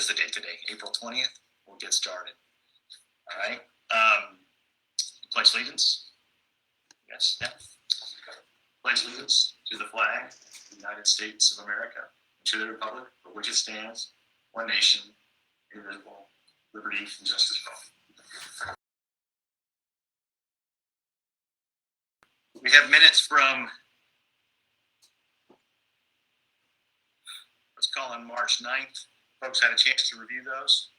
is the date today? April 20th. We'll get started. All right. Pledge allegiance. Yes. Yeah. Pledge allegiance to the flag of the United States of America, and to the republic for which it stands, one nation, indivisible, liberty and justice for all. We have minutes from, let's call on March 9th. Folks had a chance to review those.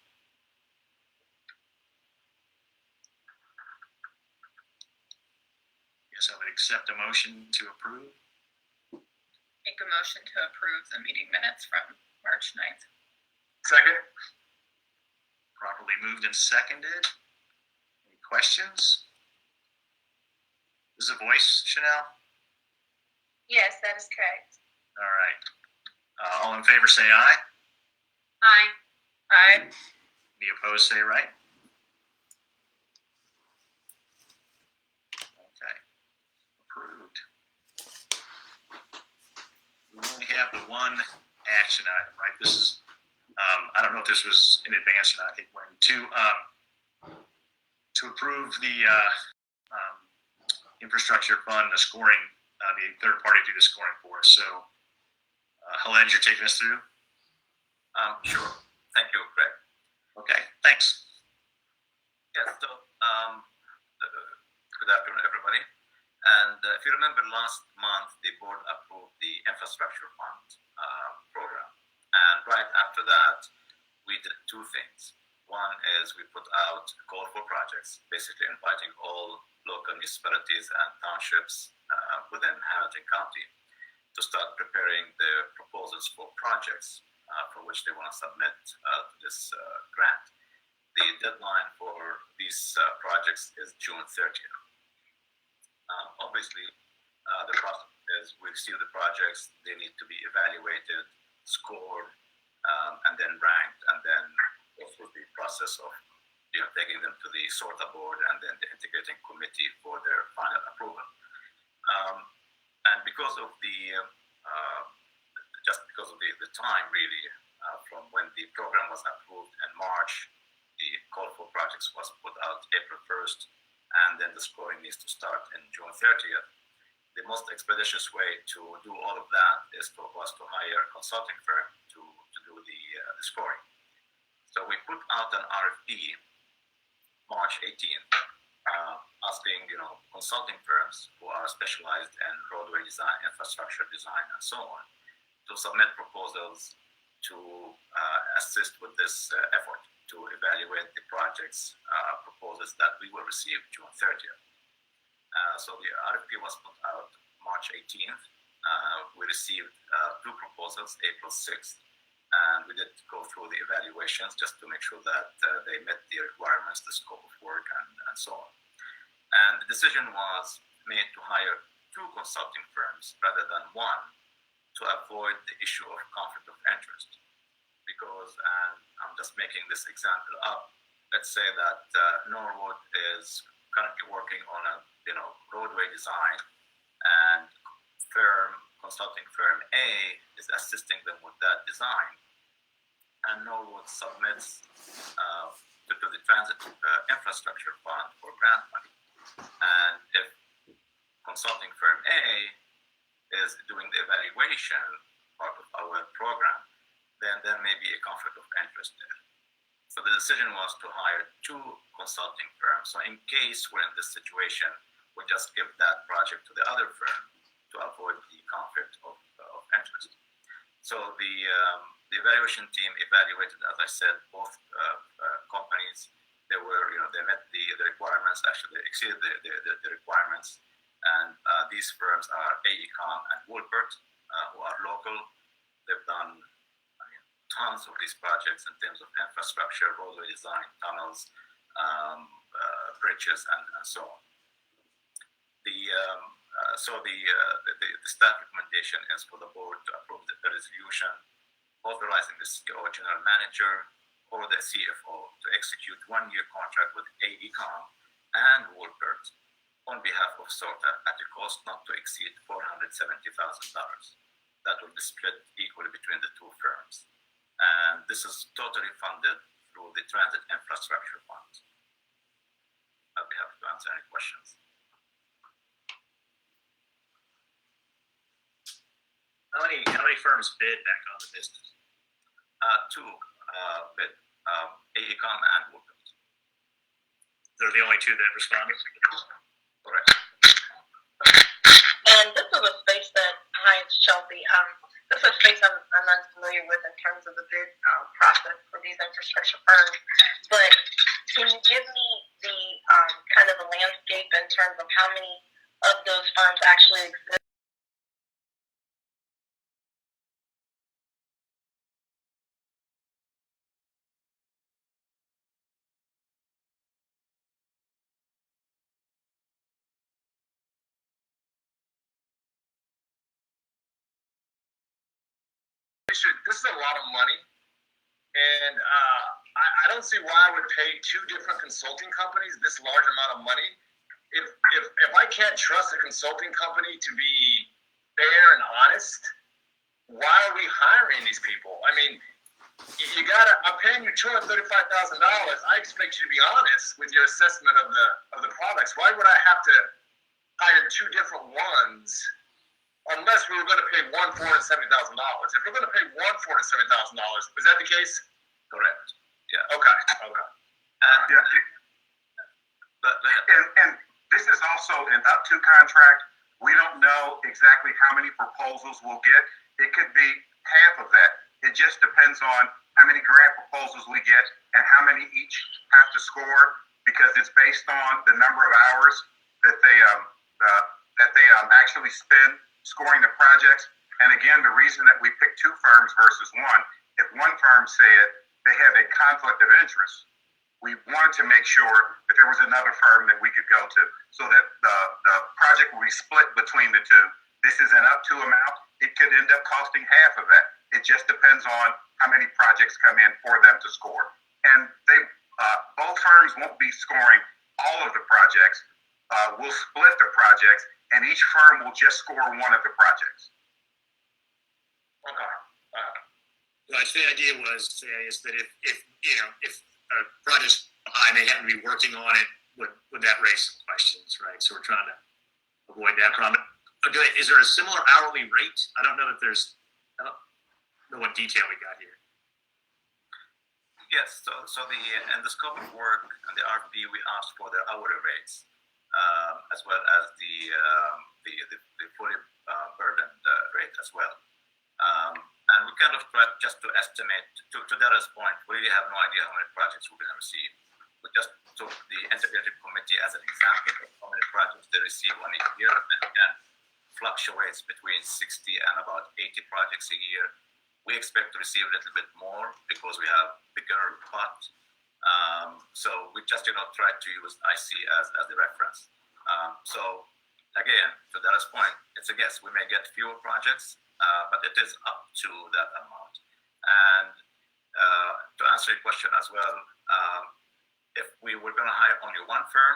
Yes, I would accept a motion to approve. Make a motion to approve the meeting minutes from March 9th. Second. Properly moved and seconded. Any questions? Is it a voice, Chanel? Yes, that is correct. All right. All in favor say aye. Aye. Aye. Any opposed say right. Okay. Approved. We only have the one action item, right? This is, I don't know if this was in advance or not. I think when to approve the infrastructure fund, the scoring, the third party do the scoring for us. So, Helene, you're taking us through? Sure. Thank you, Greg. Okay, thanks. Yeah, so good afternoon, everybody. And if you remember last month, the board approved the infrastructure fund program. And right after that, we did two things. One is we put out a call for projects, basically inviting all local municipalities and townships within Hamilton County to start preparing the proposals for projects for which they want to submit this grant. The deadline for these projects is June 30th. Obviously, the process is we receive the projects, they need to be evaluated, scored, and then ranked, and then go through the process of taking them to the SORTA board and then the integrating committee for their final approval. And because of the time really from when the program was approved in March, the call for projects was put out April 1st, and then the scoring needs to start in June 30th. The most expeditious way to do all of that was to hire a consulting firm to do the scoring. So we put out an RFP March 18th, asking consulting firms who are specialized in roadway design, infrastructure design, and so on, to submit proposals to assist with this effort to evaluate the projects proposals that we will receive June 30th. So the RFP was put out March 18th. We received two proposals April 6th, and we did go through the evaluations just to make sure that they met the requirements, the scope of work, and so on. And the decision was made to hire two consulting firms rather than one, to avoid the issue of conflict of interest. Because, and I'm just making this example up, let's say that Norwood is currently working on a roadway design, and consulting firm A is assisting them with that design, and Norwood submits to the transit infrastructure fund for grant money. And if consulting firm A is doing the evaluation part of our program, then there may be a conflict of interest there. So the decision was to hire two consulting firms. So in case we're in this situation, we just give that project to the other firm to avoid the conflict of interest. So the evaluation team evaluated, as I said, both companies. They met the requirements. Actually, they exceeded the requirements. And these firms are AECOM and Woolpert, who are local. They've done tons of these projects in terms of infrastructure, roadway design, tunnels, bridges, and so on. The staff recommendation is for the board to approve the resolution authorizing the CEO, general manager, or the CFO to execute one-year contract with AECOM and Woolpert on behalf of SORTA at a cost not to exceed $470,000. That will be split equally between the two firms. And this is totally funded through the Transit Infrastructure Fund. I'll be happy to answer any questions. How many firms bid back on the business? Two bid, AECOM and Woodland. They're the only two that responded? Correct. And this is a space that, hi, it's Chelsea. This is a space I'm unfamiliar with in terms of the bid process for these infrastructure firms. But can you give me the kind of the landscape in terms of how many of those firms actually exist? This is a lot of money, and I don't see why I would pay two different consulting companies this large amount of money. If I can't trust a consulting company to be fair and honest, why are we hiring these people? I mean, I'm paying you $235,000. I expect you to be honest with your assessment of the products. Why would I have to hire two different ones? Unless we were going to pay one $470,000. If we're going to pay one $470,000, is that the case? Correct. Yeah. Okay. And, And this is also an up to contract. We don't know exactly how many proposals we'll get. It could be half of that. It just depends on how many grant proposals we get and how many each have to score, because it's based on the number of hours that they actually spend scoring the projects. And again, the reason that we picked two firms versus one, if one firm said they have a conflict of interest, we wanted to make sure that there was another firm that we could go to, so that the project will be split between the two. This is an up to amount. It could end up costing half of that. It just depends on how many projects come in for them to score. And both firms won't be scoring all of the projects. We'll split the projects, and each firm will just score one of the projects. Okay. Right, so the idea is that if a project's behind, they happen to be working on it, would that raise some questions, right? So we're trying to avoid that problem. Okay, is there a similar hourly rate? I don't know if I don't know what detail we got here. yes, so in the scope of work and the RFP, we asked for their hourly rates, as well as the fully burdened rate as well. And we kind of tried just to estimate, to Dara's point, we really have no idea how many projects we're going to receive. We just took the integrated committee as an example of how many projects they receive on a year, and again, fluctuates between 60 and about 80 projects a year. We expect to receive a little bit more because we have bigger pot. So we just try to use IC as the reference. So again, to Dara's point, it's a guess. We may get fewer projects, but it is up to that amount. And to answer your question as well, if we were going to hire only one firm,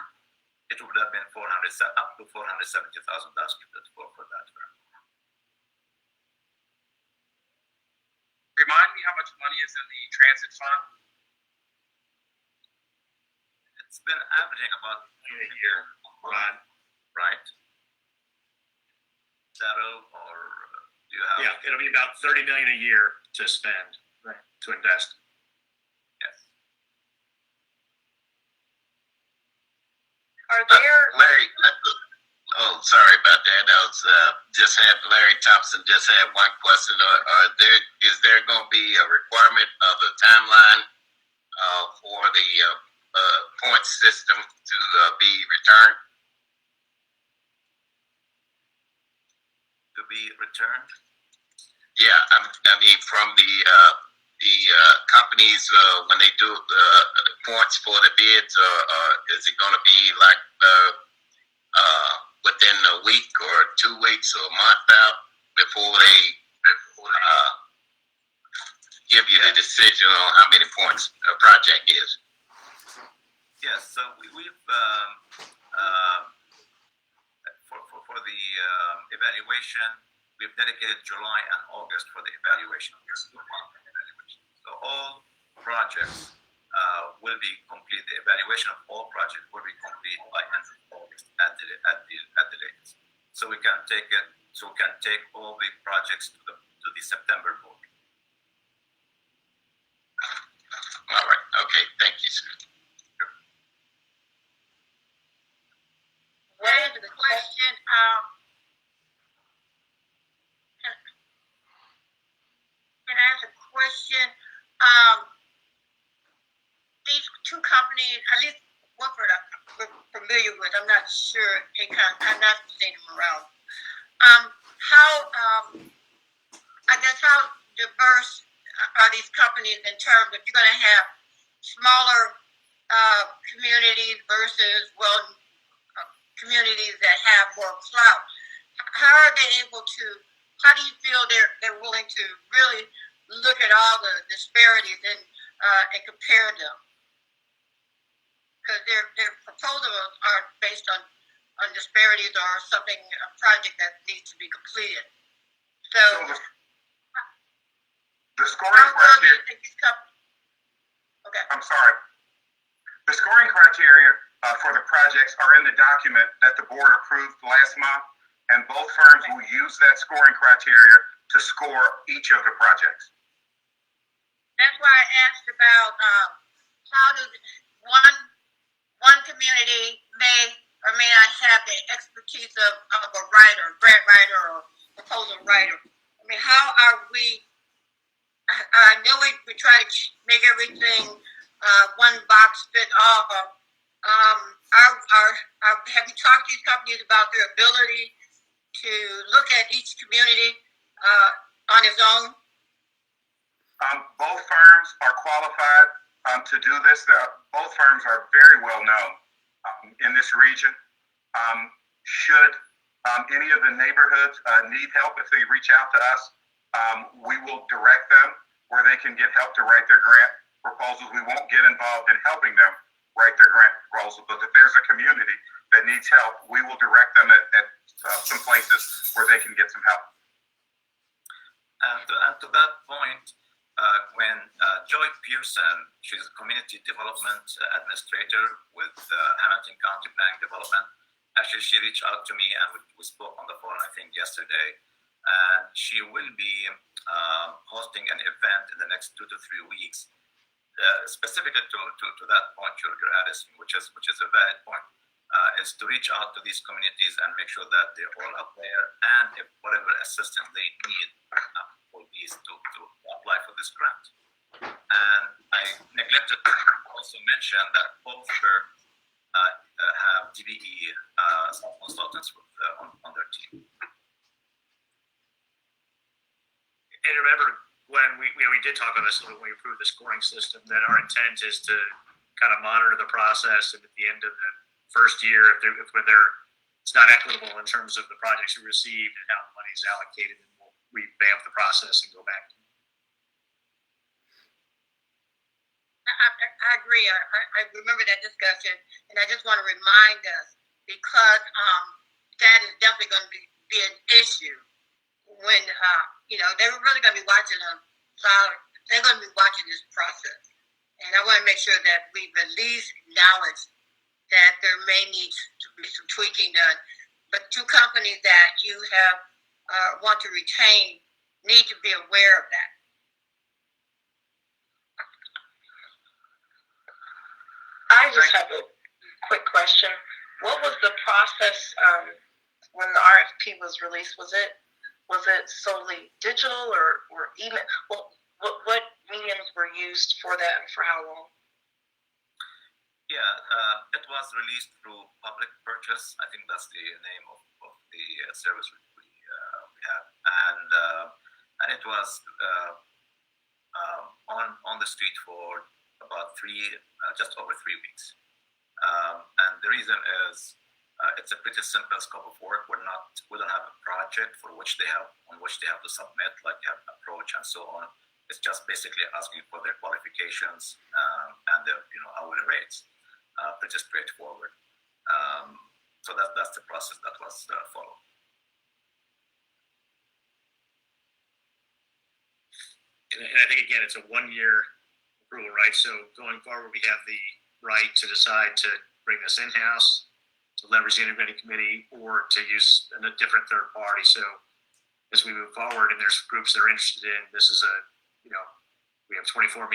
it would have been up to $470,000 for that firm. Remind me how much money is in the transit fund? It's been averaging about a year, right? Daryl, or do you have? Yeah, it'll be about $30 million a year to spend, right, to invest. Yes. Are there, Larry, oh, sorry about that. I was Larry Thompson just had one question. Is there going to be a requirement of a timeline for the point system to be returned? To be returned? Yeah, I mean from the companies when they do the points for the bids, is it going to be like within a week or 2 weeks or a month out before they give you the decision on how many points a project is? Yes, so we've for the evaluation, we've dedicated July and August for the evaluation. So all projects will be complete. The evaluation of all projects will be complete by end of August at the latest. So we can take it. So we can take all the projects to the September board. All right. Okay. Thank you, sir. What I is have a the question, can I ask a question? These two companies, at least Woodford, I'm familiar with, I'm not sure, I'm not seeing them around. I guess how diverse are these companies in terms of you're gonna have smaller, communities versus, communities that have more clout? How are they able to, how do you feel they're willing to really look at all the disparities and compare them? Because their proposals are based on disparities or something, a project that needs to be completed. So The scoring how well do criteria. you think these companies? Okay. I'm sorry. The scoring criteria for the projects are in the document that the board approved last month, and both firms will use that scoring criteria to score each of the projects. That's why I asked about how does one community may or may not have the expertise of a writer, grant writer, or proposal writer. I mean, how are we? I know we try to make everything one box fit all. Have you talked to these companies about their ability to look at each community on its own? Both firms are qualified to do this. Both firms are very well known in this region. Should any of the neighborhoods need help, if they reach out to us, we will direct them where they can get help to write their grant proposals. We won't get involved in helping them write their grant proposal, but if there's a community that needs help, we will direct them at some places where they can get some help. And to that point, when Joy Pearson, she's a community development administrator with Hamilton County Planning Development, actually she reached out to me and we spoke on the phone, I think yesterday, and she will be hosting an event in the next 2 to 3 weeks, specifically to that point you're addressing, which is a valid point, is to reach out to these communities and make sure that they're all aware, and if whatever assistance they need for these to apply for this grant. And I neglected to also mention that both firms have DBE consultants on their team. And remember, when we did talk about this when we approved the scoring system, that our intent is to kind of monitor the process, and at the end of the first year, if it's not equitable in terms of the projects we received and how the money is allocated, then we'll revamp the process and go back. I agree. I remember that discussion, and I just want to remind us, because that is definitely going to be an issue when they're really going to be watching they're going to be watching this process, and I want to make sure that we've at least acknowledged that there may need to be some tweaking done. But two companies that you have want to retain need to be aware of that. I just have a quick question. What was the process when the RFP was released? Was it solely digital or email? What mediums were used for that, and for how long? Yeah, it was released through public purchase. I think that's the name of the service we have, and it was on the street for about just over 3 weeks. And the reason is it's a pretty simple scope of work. We don't have a project on which they have to submit, like have approach and so on. It's just basically asking for their qualifications and their hourly rates. Pretty straightforward. So that's the process that was followed. And I think again, it's a 1 year approval, right? So going forward, we have the right to decide to bring this in-house, to leverage the integrating committee, or to use a different third party. So as we move forward, and there's groups that are interested in, this is a, we have 24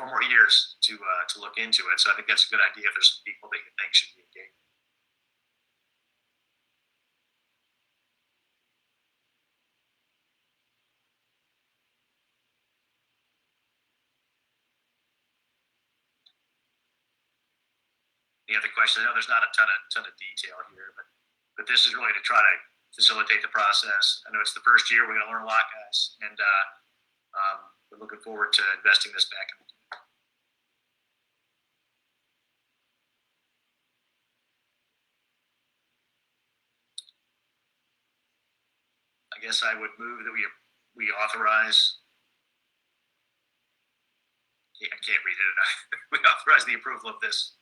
more years to look into it. So I think that's a good idea if there's some people that you think should be engaged. Any other questions? I know there's not a ton of detail here, but this is really to try to facilitate the process. I know it's the first year. We're going to learn a lot, guys, and we're looking forward to investing this back in. I guess I would move that we authorize. I can't read it. We authorize the approval of this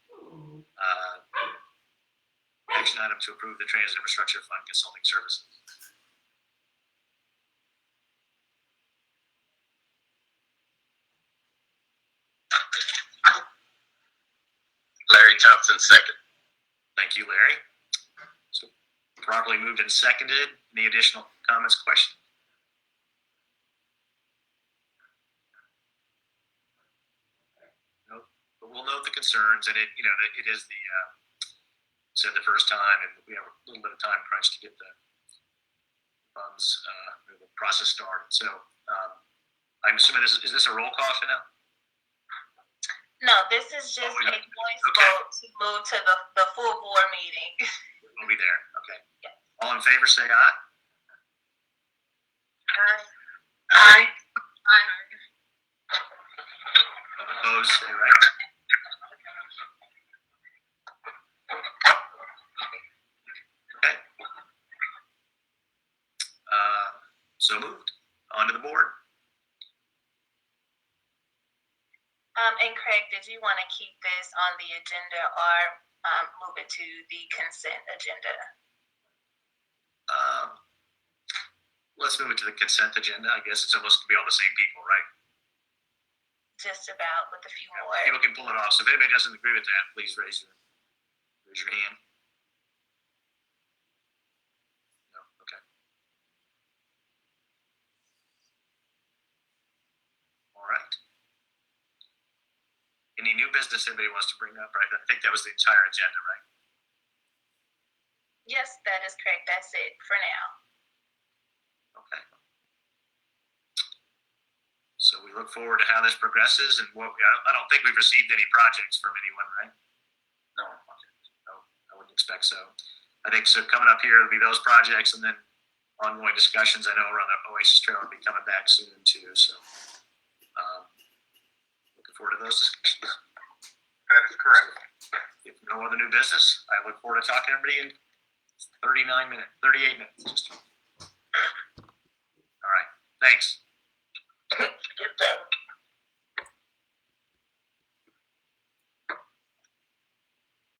action item to approve the Transit Infrastructure Fund consulting services. Larry Thompson, second. Thank you, Larry. So properly moved and seconded. Any additional comments, questions? Nope. But we'll note the concerns, and it is the said the first time, and we have a little bit of time crunch to get the funds, the process started. So I'm assuming is this a roll call for now? No, this is just a voice vote to move to the full board meeting. We'll be there. Okay. All in favor, say aye. Aye. Opposed, say right. Okay. So moved. On to the board. And Craig, did you want to keep this on the agenda or move it to the consent agenda? Let's move it to the consent agenda. I guess it's almost going to be all the same people, right? Just about, with a few more. People can pull it off. So if anybody doesn't agree with that, please raise your hand. No? Okay. All right. Any new business anybody wants to bring up? Right. I think that was the entire agenda, right? Yes, that is correct. That's it for now. Okay. So we look forward to how this progresses, and I don't think we've received any projects from anyone, right? No. No, I wouldn't expect so. I think so. Coming up here will be those projects, and then ongoing discussions. I know around the Oasis Trail will be coming back soon too. So looking forward to those discussions. That is correct. If no other new business, I look forward to talking to everybody in 38 minutes. All right. Thanks.